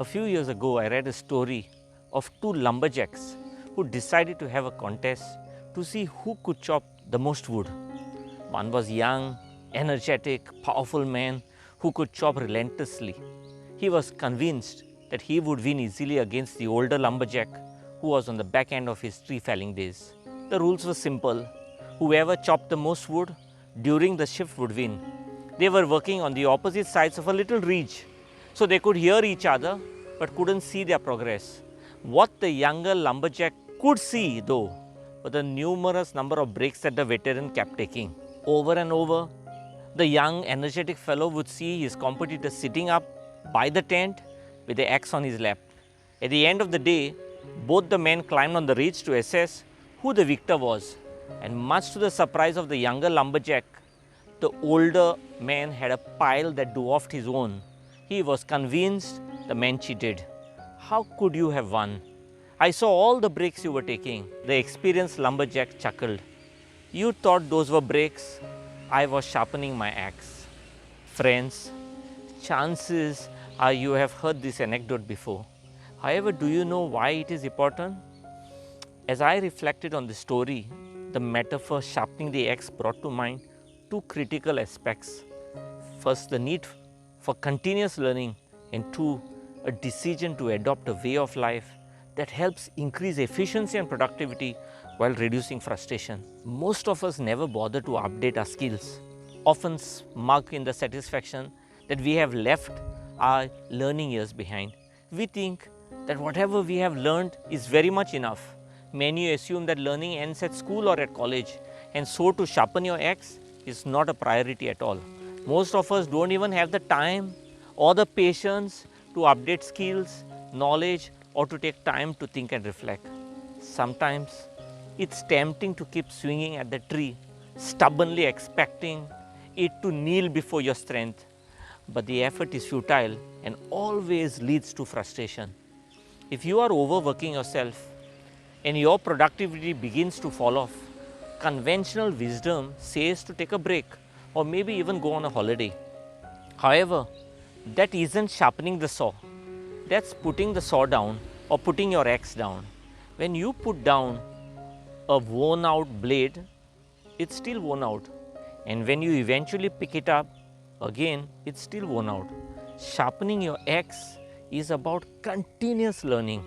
A few years ago, I read a story of two lumberjacks who decided to have a contest to see who could chop the most wood. One was young, energetic, powerful man who could chop relentlessly. He was convinced that he would win easily against the older lumberjack who was on the back end of his tree felling days. The rules were simple. Whoever chopped the most wood during the shift would win. They were working on the opposite sides of a little ridge, so they could hear each other but couldn't see their progress. What the younger lumberjack could see, though, were the numerous number of breaks that the veteran kept taking. Over and over, the young, energetic fellow would see his competitor sitting up by the tent with the axe on his lap. At the end of the day, both the men climbed on the ridge to assess who the victor was. And much to the surprise of the younger lumberjack, the older man had a pile that dwarfed his own. He was convinced the man cheated. How could you have won? I saw all the breaks you were taking. The experienced lumberjack chuckled. You thought those were breaks. I was sharpening my axe. Friends, chances are you have heard this anecdote before. However, do you know why it is important? As I reflected on the story, the metaphor sharpening the axe brought to mind two critical aspects. First, the need for continuous learning, and two, a decision to adopt a way of life that helps increase efficiency and productivity while reducing frustration. Most of us never bother to update our skills, often smug in the satisfaction that we have left our learning years behind. We think that whatever we have learned is very much enough. Many assume that learning ends at school or at college, and so to sharpen your axe is not a priority at all. Most of us don't even have the time or the patience to update skills, knowledge, or to take time to think and reflect. Sometimes it's tempting to keep swinging at the tree, stubbornly expecting it to kneel before your strength. But the effort is futile and always leads to frustration. If you are overworking yourself and your productivity begins to fall off, conventional wisdom says to take a break or maybe even go on a holiday. However, that isn't sharpening the saw. That's putting the saw down or putting your axe down. When you put down a worn out blade, it's still worn out. And when you eventually pick it up, again, it's still worn out. Sharpening your axe is about continuous learning.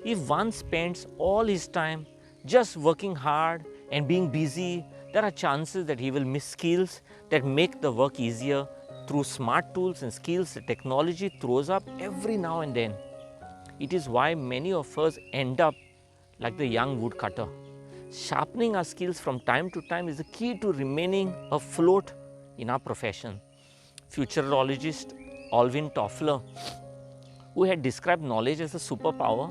If one spends all his time just working hard and being busy, there are chances that he will miss skills that make the work easier through smart tools and skills that technology throws up every now and then. It is why many of us end up like the young woodcutter. Sharpening our skills from time to time is the key to remaining afloat in our profession. Futurologist Alvin Toffler, who had described knowledge as a superpower,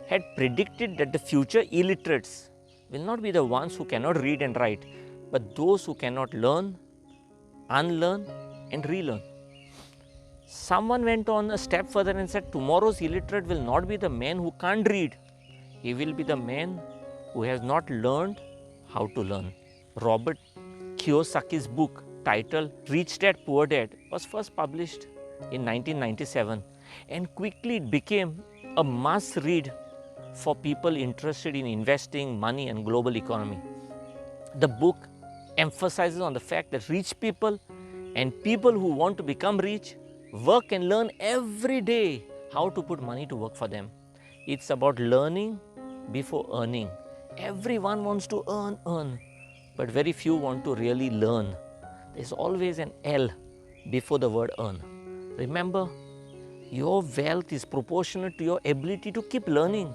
had predicted that the future illiterates will not be the ones who cannot read and write, but those who cannot learn, unlearn, and relearn. Someone went on a step further and said, tomorrow's illiterate will not be the man who can't read. He will be the man who has not learned how to learn. Robert Kiyosaki's book titled Rich Dad Poor Dad was first published in 1997, and quickly it became a must read for people interested in investing money and global economy. The book emphasizes on the fact that rich people and people who want to become rich work and learn every day how to put money to work for them. It's about learning before earning. Everyone wants to earn, but very few want to really learn. There's always an L before the word earn. Remember, your wealth is proportionate to your ability to keep learning.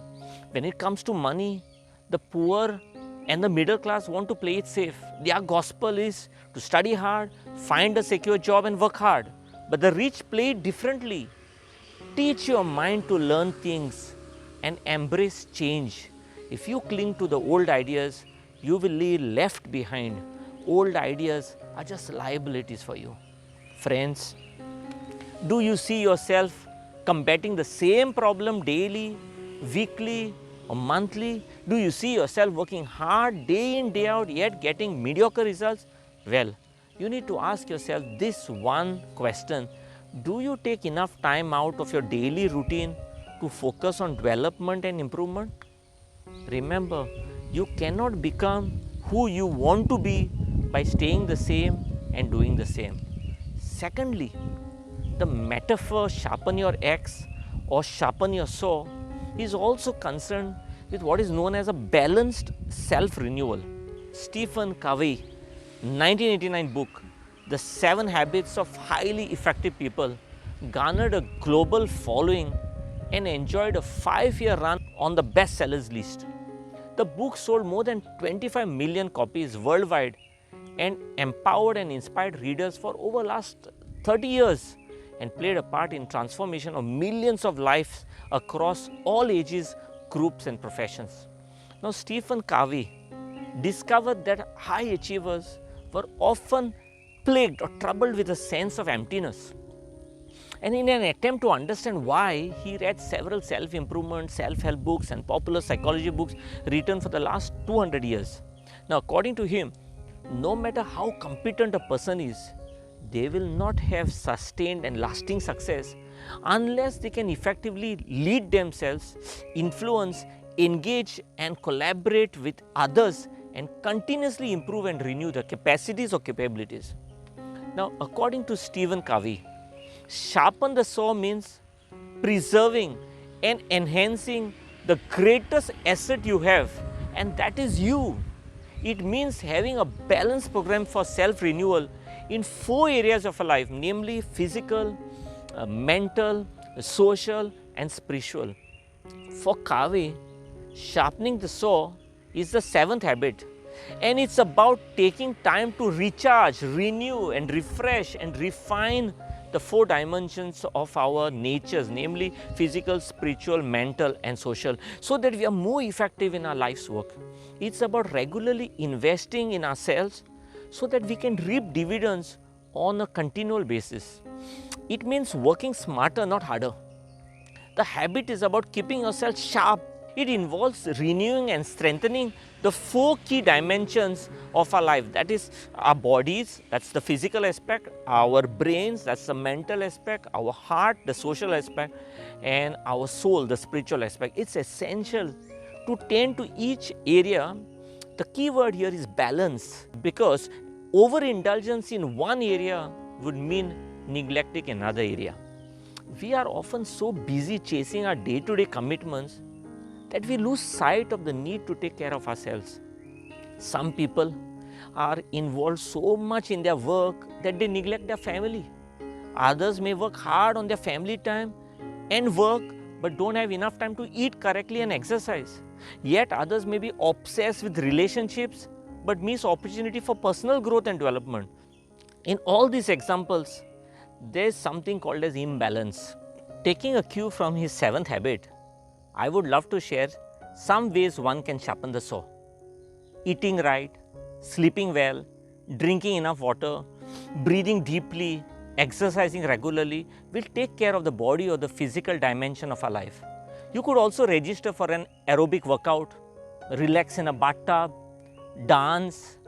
When it comes to money, the poor and the middle class want to play it safe. Their gospel is to study hard, find a secure job and work hard. But the rich play it differently. Teach your mind to learn things and embrace change. If you cling to the old ideas, you will be left behind. Old ideas are just liabilities for you. Friends, do you see yourself combating the same problem daily, weekly, or monthly? Do you see yourself working hard day in, day out, yet getting mediocre results? Well, you need to ask yourself this one question: Do you take enough time out of your daily routine to focus on development and improvement? Remember, you cannot become who you want to be by staying the same and doing the same. Secondly, the metaphor sharpen your axe or sharpen your saw is also concerned with what is known as a balanced self-renewal. Stephen Covey, 1989 book, The 7 Habits of Highly Effective People, garnered a global following and enjoyed a 5-year run on the bestsellers list. The book sold more than 25 million copies worldwide and empowered and inspired readers for over last 30 years and played a part in transformation of millions of lives across all ages, groups and professions. Now Stephen Covey discovered that high achievers were often plagued or troubled with a sense of emptiness. And in an attempt to understand why, he read several self-improvement, self-help books and popular psychology books written for the last 200 years. Now according to him, no matter how competent a person is, they will not have sustained and lasting success unless they can effectively lead themselves, influence, engage and collaborate with others and continuously improve and renew their capacities or capabilities. Now according to Stephen Covey, sharpen the saw means preserving and enhancing the greatest asset you have, and that is you. It means having a balanced program for self-renewal in 4 areas of a life, namely physical, mental, social and spiritual. For Covey, sharpening the saw is the 7th habit, and it's about taking time to recharge, renew and refresh and refine the 4 dimensions of our natures, namely physical, spiritual, mental and social, so that we are more effective in our life's work. It's about regularly investing in ourselves so that we can reap dividends on a continual basis. It means working smarter, not harder. The habit is about keeping yourself sharp. It involves renewing and strengthening the 4 key dimensions of our life. That is our bodies, that's the physical aspect, our brains, that's the mental aspect, our heart, the social aspect, and our soul, the spiritual aspect. It's essential to tend to each area. The key word here is balance, because overindulgence in one area would mean neglecting another area. We are often so busy chasing our day-to-day commitments that we lose sight of the need to take care of ourselves. Some people are involved so much in their work that they neglect their family. Others may work hard on their family time and work but don't have enough time to eat correctly and exercise. Yet others may be obsessed with relationships but miss opportunity for personal growth and development. In all these examples, there is something called as imbalance. Taking a cue from his 7th habit, I would love to share some ways one can sharpen the saw. Eating right, sleeping well, drinking enough water, breathing deeply, exercising regularly will take care of the body or the physical dimension of our life. You could also register for an aerobic workout, relax in a bathtub, dance,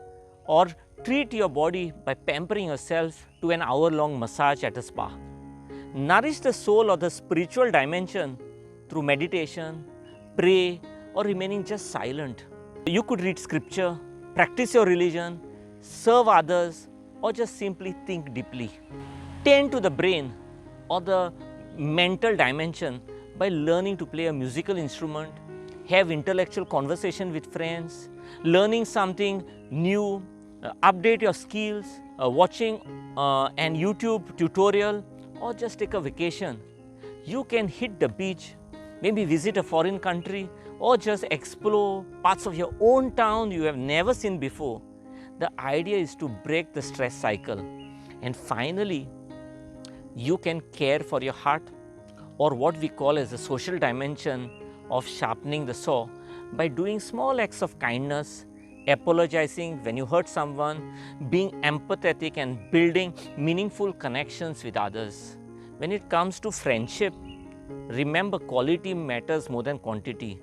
or treat your body by pampering yourself to an hour-long massage at a spa. Nourish the soul or the spiritual dimension through meditation, pray, or remaining just silent. You could read scripture, practice your religion, serve others, or just simply think deeply. Tend to the brain or the mental dimension by learning to play a musical instrument, have intellectual conversation with friends, learning something new, update your skills, watching an YouTube tutorial, or just take a vacation. You can hit the beach, maybe visit a foreign country, or just explore parts of your own town you have never seen before. The idea is to break the stress cycle. And finally, you can care for your heart, or what we call as the social dimension of sharpening the saw, by doing small acts of kindness, apologizing when you hurt someone, being empathetic and building meaningful connections with others. When it comes to friendship, remember quality matters more than quantity.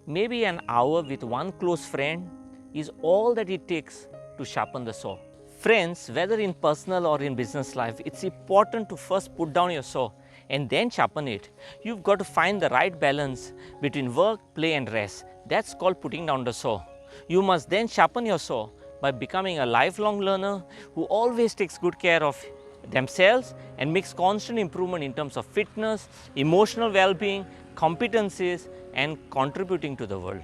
Maybe an hour with one close friend is all that it takes to sharpen the saw. Friends, whether in personal or in business life, it's important to first put down your saw and then sharpen it. You've got to find the right balance between work, play and rest. That's called putting down the saw. You must then sharpen your saw by becoming a lifelong learner who always takes good care of themselves and makes constant improvement in terms of fitness, emotional well-being, competencies and contributing to the world.